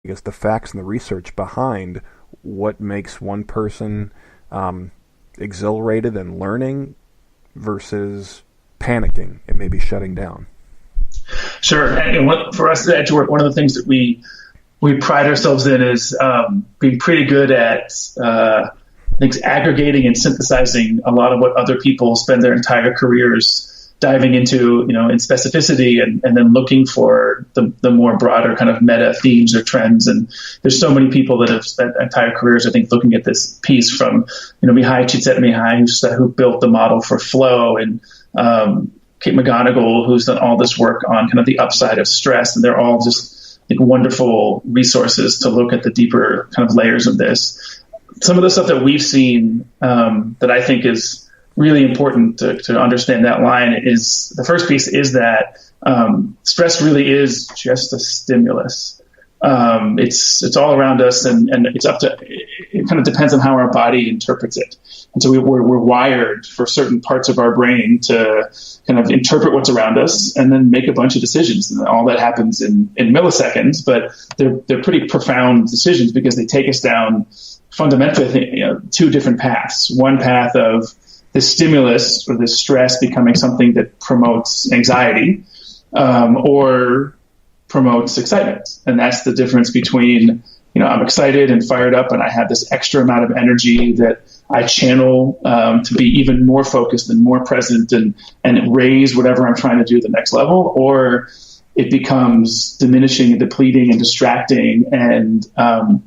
I guess, the facts and the research behind what makes one person exhilarated and learning versus panicking and maybe shutting down. Sure. And for us at Edgework, one of the things that we pride ourselves in is being pretty good at things aggregating and synthesizing a lot of what other people spend their entire careers diving into, in specificity, and then looking for the more broader kind of meta themes or trends. And there's so many people that have spent entire careers, I think, looking at this piece from, Mihai Csikszentmihalyi, who built the model for flow, and Kate McGonigal, who's done all this work on kind of the upside of stress. And they're all just wonderful resources to look at the deeper kind of layers of this. Some of the stuff that we've seen that I think is really important to understand that line is, the first piece is that stress really is just a stimulus. It's all around us, and it's up to, it kind of depends on how our body interprets it. And so we're wired for certain parts of our brain to kind of interpret what's around us and then make a bunch of decisions. And all that happens in milliseconds, but they're pretty profound decisions because they take us down fundamentally two different paths. One path of this stimulus or this stress becoming something that promotes anxiety or promotes excitement. And that's the difference between, I'm excited and fired up and I have this extra amount of energy that I channel to be even more focused and more present and raise whatever I'm trying to do to the next level, or it becomes diminishing and depleting and distracting and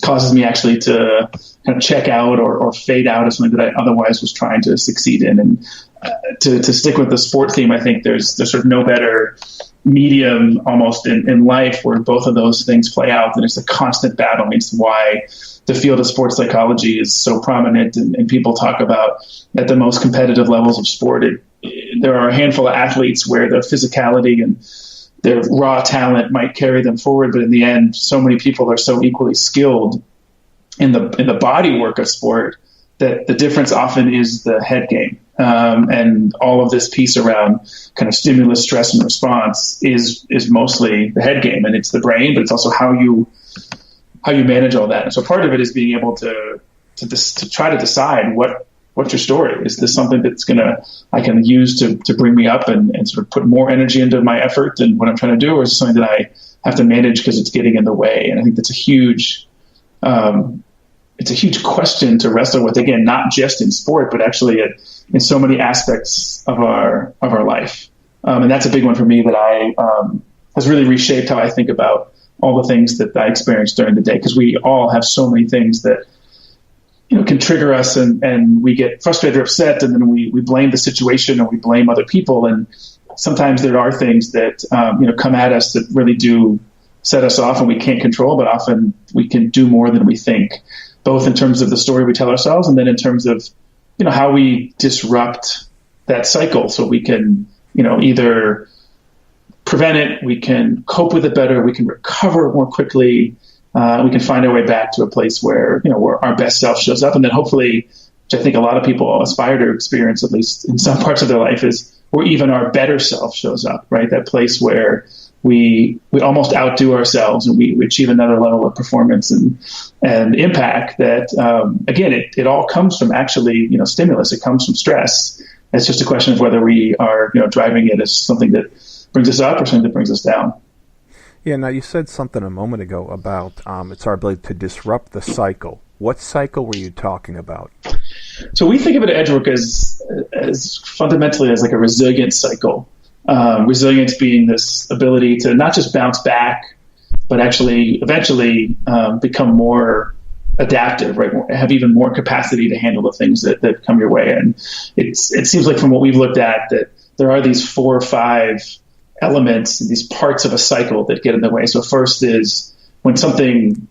causes me actually to kind of check out or fade out of something that I otherwise was trying to succeed in. And to stick with the sport theme, I think there's sort of no better medium almost in life where both of those things play out. And it's a constant battle. It's why the field of sports psychology is so prominent, and people talk about at the most competitive levels of sport. There are a handful of athletes where the physicality and their raw talent might carry them forward, but in the end, so many people are so equally skilled in the body work of sport that the difference often is the head game. And all of this piece around kind of stimulus, stress, and response is mostly the head game, and it's the brain, but it's also how you manage all that. And so part of it is being able to try to decide what's your story. Is this something that's I can use to bring me up and sort of put more energy into my effort and what I'm trying to do, or is it something that I have to manage because it's getting in the way? And I think that's a huge question to wrestle with, again, not just in sport, but actually in so many aspects of our life. And that's a big one for me that has really reshaped how I think about all the things that I experienced during the day, because we all have so many things that can trigger us, and we get frustrated or upset, and then we blame the situation or we blame other people. And sometimes there are things that come at us that really do set us off and we can't control, but often we can do more than we think, both in terms of the story we tell ourselves and then in terms of how we disrupt that cycle so we can either prevent it, we can cope with it better, we can recover more quickly, we can find our way back to a place where where our best self shows up. And then hopefully, which I think a lot of people aspire to experience, at least in some parts of their life, is where even our better self shows up, right? That place where we almost outdo ourselves and we achieve another level of performance and impact that, again, it all comes from actually, stimulus. It comes from stress. It's just a question of whether we are, driving it as something that brings us up or something that brings us down. Yeah, now you said something a moment ago about it's our ability to disrupt the cycle. What cycle were you talking about? So we think of it at Edgework as fundamentally as like a resilience cycle. Resilience being this ability to not just bounce back, but actually eventually become more adaptive, right? Have even more capacity to handle the things that come your way. And it seems like from what we've looked at that there are these 4 or 5 elements, these parts of a cycle that get in the way. So first is when something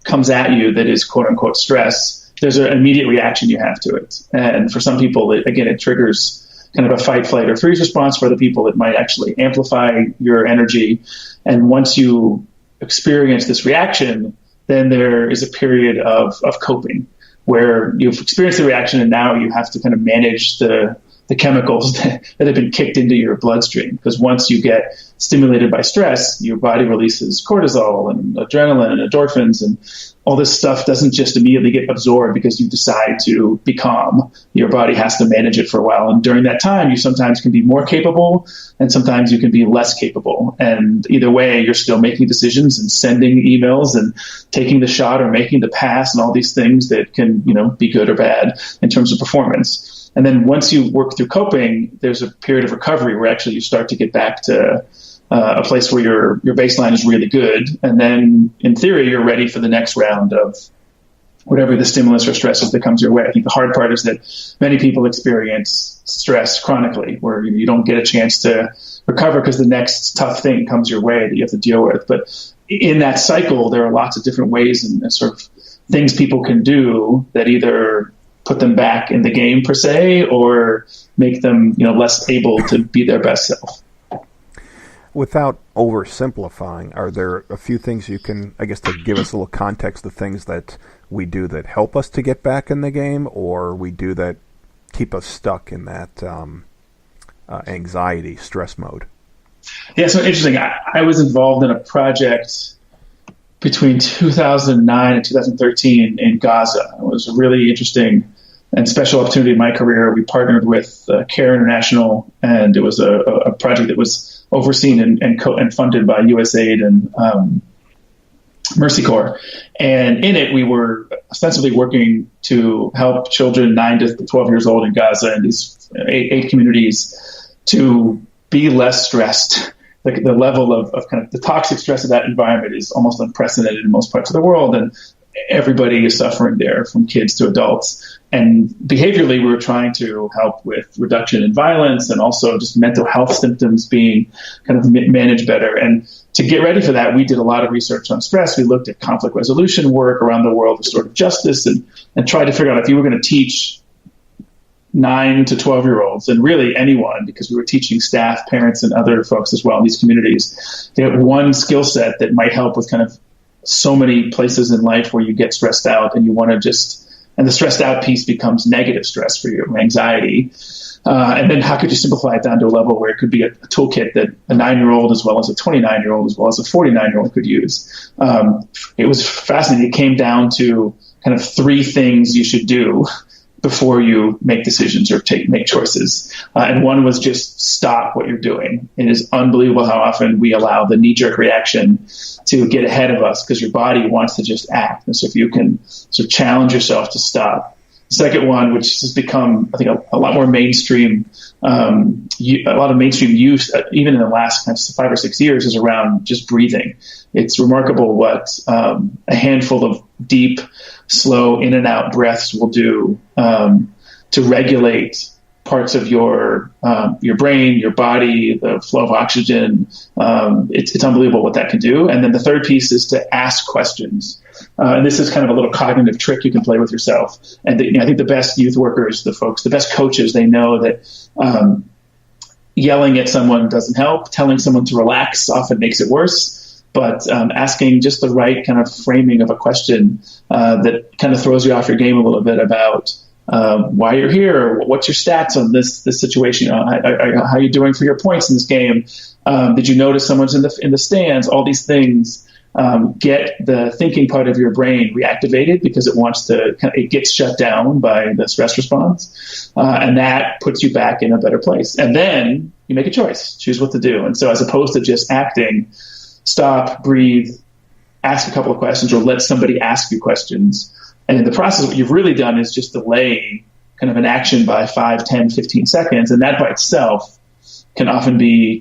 comes at you that is quote unquote stress, there's an immediate reaction you have to it. And for some people, it triggers kind of a fight, flight, or freeze response. For other people, it might actually amplify your energy. And once you experience this reaction, then there is a period of coping where you've experienced the reaction and now you have to kind of manage the the chemicals that have been kicked into your bloodstream. Because once you get stimulated by stress, your body releases cortisol and adrenaline and endorphins, and all this stuff doesn't just immediately get absorbed because you decide to be calm. Your body has to manage it for a while. And during that time, you sometimes can be more capable and sometimes you can be less capable. And either way, you're still making decisions and sending emails and taking the shot or making the pass and all these things that can, be good or bad in terms of performance. And then once you work through coping, there's a period of recovery where actually you start to get back to a place where your baseline is really good. And then in theory, you're ready for the next round of whatever the stimulus or stresses that comes your way. I think the hard part is that many people experience stress chronically, where you don't get a chance to recover because the next tough thing comes your way that you have to deal with. But in that cycle, there are lots of different ways and sort of things people can do that either put them back in the game per se, or make them, less able to be their best self. Without oversimplifying, are there a few things you can, I guess, to give us a little context, the things that we do that help us to get back in the game, or we do that keep us stuck in that anxiety, stress mode? Yeah, so interesting. I was involved in a project between 2009 and 2013 in Gaza. It was a really interesting and special opportunity in my career. We partnered with CARE International, and it was a project that was overseen and funded by USAID and Mercy Corps. And in it, we were ostensibly working to help children 9 to 12 years old in Gaza and these eight communities to be less stressed. The level of kind of the toxic stress of that environment is almost unprecedented in most parts of the world. And everybody is suffering there, from kids to adults. And behaviorally, we were trying to help with reduction in violence and also just mental health symptoms being kind of managed better. And to get ready for that, we did a lot of research on stress. We looked at conflict resolution work around the world, restorative justice, and tried to figure out if you were going to teach 9 to 12-year-olds, and really anyone, because we were teaching staff, parents, and other folks as well in these communities, they have one skill set that might help with kind of so many places in life where you get stressed out and you want to and the stressed out piece becomes negative stress for you, anxiety. And then how could you simplify it down to a level where it could be a toolkit that a 9-year-old as well as a 29-year-old as well as a 49-year-old could use? It was fascinating. It came down to kind of 3 things you should do before you make decisions or make choices. And one was just stop what you're doing. It is unbelievable how often we allow the knee-jerk reaction to get ahead of us because your body wants to just act. And so if you can sort of challenge yourself to stop. The second one, which has become, I think, a lot more mainstream, a lot of mainstream use, even in the last kind of 5 or 6 years, is around just breathing. It's remarkable what a handful of deep, slow in and out breaths will do to regulate parts of your brain, your body, the flow of oxygen. It's unbelievable what that can do. And then the third piece is to ask questions. And this is kind of a little cognitive trick you can play with yourself. And I think the best youth workers, the best coaches, they know that yelling at someone doesn't help. Telling someone to relax often makes it worse. But asking just the right kind of framing of a question that kind of throws you off your game a little bit about why you're here, or what's your stats on this situation, how are you doing for your points in this game? Did you notice someone's in the stands? All these things get the thinking part of your brain reactivated because it gets shut down by the stress response, and that puts you back in a better place. And then you make a choice, choose what to do. And so as opposed to just acting, stop, breathe, ask a couple of questions, or let somebody ask you questions. And in the process, what you've really done is just delay kind of an action by 5, 10, 15 seconds. And that by itself can often be,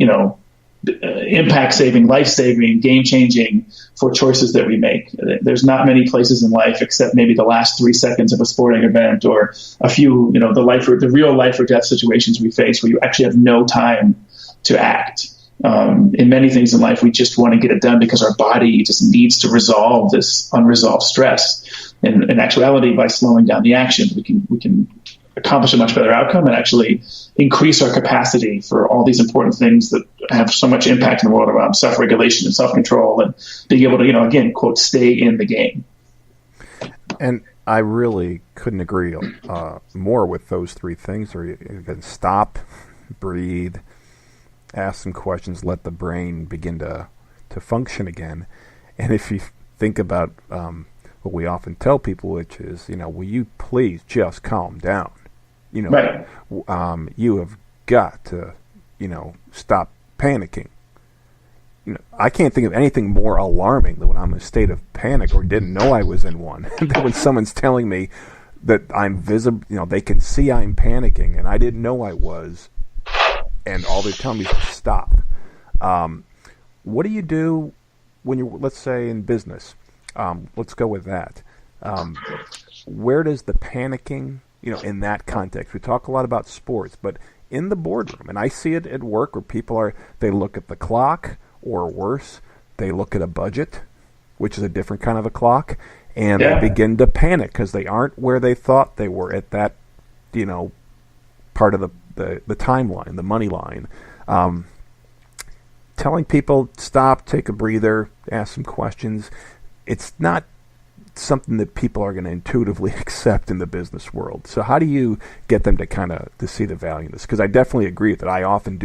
impact-saving, life-saving, game-changing for choices that we make. There's not many places in life except maybe the last 3 seconds of a sporting event or a few, the real life or death situations we face where you actually have no time to act. In many things in life, we just want to get it done because our body just needs to resolve this unresolved stress. In actuality, by slowing down the action, we can accomplish a much better outcome and actually increase our capacity for all these important things that have so much impact in the world around self-regulation and self-control and being able to, again, quote, stay in the game. And I really couldn't agree more with those three things. Or you can stop, breathe, ask some questions, let the brain begin to function again. And if you think about what we often tell people, which is, will you please just calm down? Right. You have got to, stop panicking. I can't think of anything more alarming than when I'm in a state of panic or didn't know I was in one. Than when someone's telling me that I'm visible, they can see I'm panicking and I didn't know I was, and all they're telling me is to stop. What do you do when you're, let's say, in business? Let's go with that. Where does the panicking, in that context? We talk a lot about sports, but in the boardroom, and I see it at work where they look at the clock, or worse, they look at a budget, which is a different kind of a clock, and they begin to panic because they aren't where they thought they were at that, part of the timeline, the money line. Telling people, stop, take a breather, ask some questions, it's not something that people are going to intuitively accept in the business world. So how do you get them to see the value in this? Because I definitely agree that I often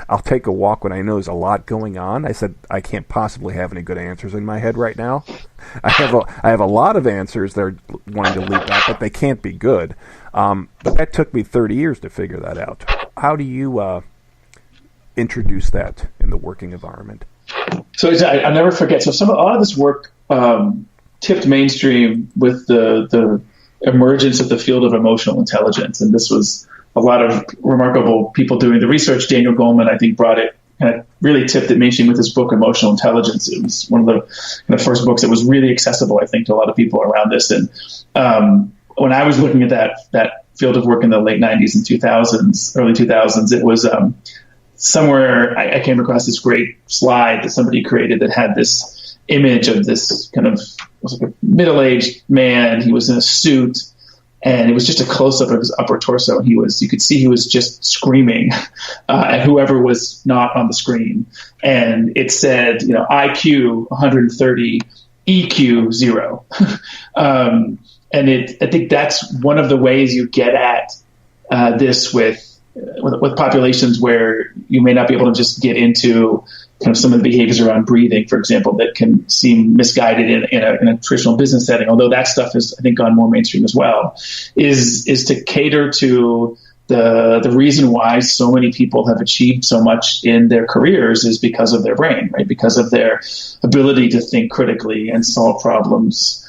I'll take a walk when I know there's a lot going on. I said I can't possibly have any good answers in my head right now. I have a lot of answers that are wanting to leap out, but they can't be good. But that took me 30 years to figure that out. How do you introduce that in the working environment? So I'll never forget. So a lot of this work tipped mainstream with the emergence of the field of emotional intelligence. And this was a lot of remarkable people doing the research. Daniel Goleman, I think, brought it, kind of really tipped it mainstream with his book, Emotional Intelligence. It was one of the first books that was really accessible, I think, to a lot of people around this. And when I was looking at that field of work in the late 90s and 2000s, early 2000s, it was somewhere I came across this great slide that somebody created that had this image of this kind of, it was like a middle-aged man. He was in a suit, and it was just a close-up of his upper torso. You could see he was just screaming at whoever was not on the screen. And it said, IQ 130, EQ 0. I think that's one of the ways you get at this with populations where you may not be able to just get into kind of some of the behaviors around breathing, for example, that can seem misguided in a traditional business setting, although that stuff has, I think, gone more mainstream as well, is to cater to the reason why so many people have achieved so much in their careers is because of their brain, right? Because of their ability to think critically and solve problems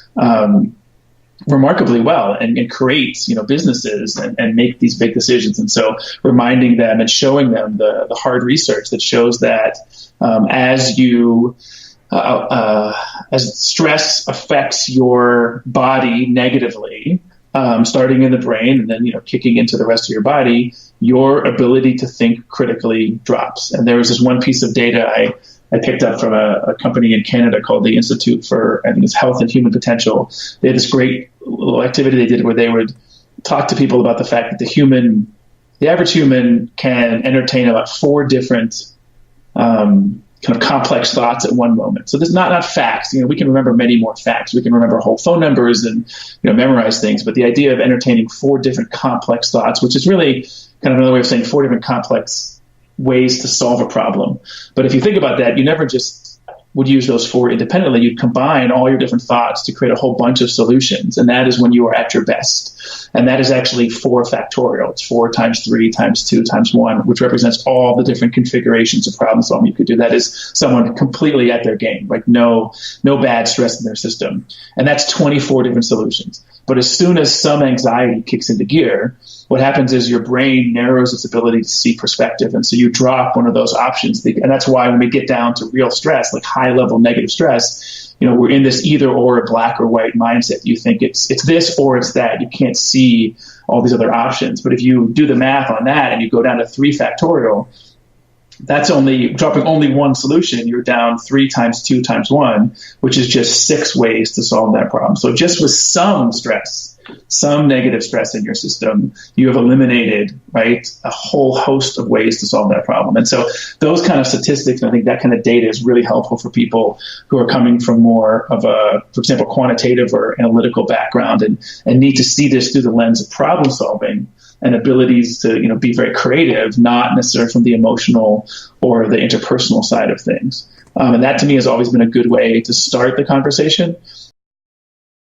remarkably well and create, businesses and make these big decisions. And so reminding them and showing them the hard research that shows that as stress affects your body negatively, starting in the brain and then, kicking into the rest of your body, your ability to think critically drops. And there was this one piece of data I picked up from a company in Canada called the Institute for, I think it's Health and Human Potential. They had this great little activity they did where they would talk to people about the fact that the average human can entertain about 4 different kind of complex thoughts at one moment. So this is not facts. We can remember many more facts. We can remember whole phone numbers and memorize things. But the idea of entertaining 4 different complex thoughts, which is really kind of another way of saying 4 different complex ways to solve a problem. But if you think about that, you never just would use those 4 independently. You'd combine all your different thoughts to create a whole bunch of solutions. And that is when you are at your best. And that is actually 4 factorial. It's 4 times 3 times 2 times 1, which represents all the different configurations of problem solving you could do. That is someone completely at their game, like no bad stress in their system. And that's 24 different solutions. But as soon as some anxiety kicks into gear, what happens is your brain narrows its ability to see perspective. And so you drop one of those options. And that's why when we get down to real stress, like high-level negative stress, we're in this either or, black or white mindset. You think it's this or it's that. You can't see all these other options. But if you do the math on that and you go down to 3 factorial, that's only dropping only one solution. You're down 3 times 2 times 1, which is just 6 ways to solve that problem. So just with some stress, some negative stress in your system, you have eliminated, right, a whole host of ways to solve that problem. And so those kind of statistics, and I think that kind of data is really helpful for people who are coming from more of a, for example, quantitative or analytical background and need to see this through the lens of problem solving and abilities to, be very creative, not necessarily from the emotional or the interpersonal side of things. And that to me has always been a good way to start the conversation.